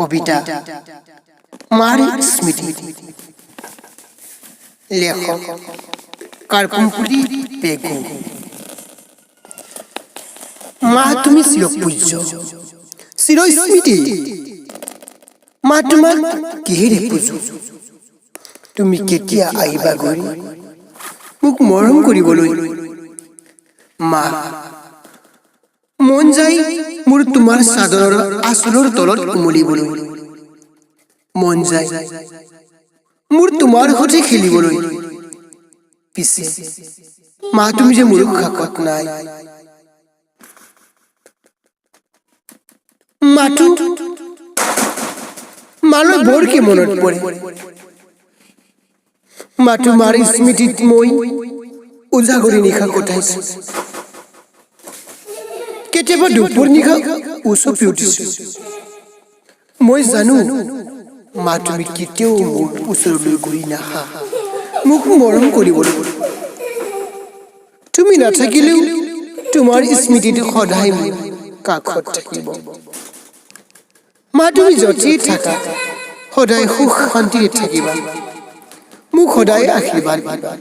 কবিতা মাৰ স্মৃতি লেখক কাৰ্পুমপুৰি পেগু মা তুমি চিৰপূজ্য চিৰস্মৃতি মা তোমাক কিহেৰে পূজো তুমি কেতিয়া আহিবা ঘূৰি মোক মৰম কৰিবলৈ মা মন যায় মোৰ তোমাৰ চাদৰৰ আঁচলৰ তলত উমলিবলৈ মন যায় মোৰ তোমাৰ সৈতে খেলিবলৈ পিছে মা তুমি যে মোৰ কাষত নাই মাথো মালৈ বৰকে মনত পৰে মা তোমাৰ স্মৃতিত মই উজাগৰি নিশা কটাইছো কেতিয়াবা দুপৰ নিশা উচপি উঠিছো মই জানো মা তুমি কেতিয়াও মোৰ ওচৰলৈ ঘূৰি নাহা মোক মৰম কৰিবলৈ তুমি নাথাকিলেও তোমাৰ স্মৃতিটো সদায় মোৰ কাষত থাকিব মা তুমি য'তেই থাকা সদায় সুখ শান্তিৰে থাকিবা মোক সদায় আশীৰ্বাদ দিবা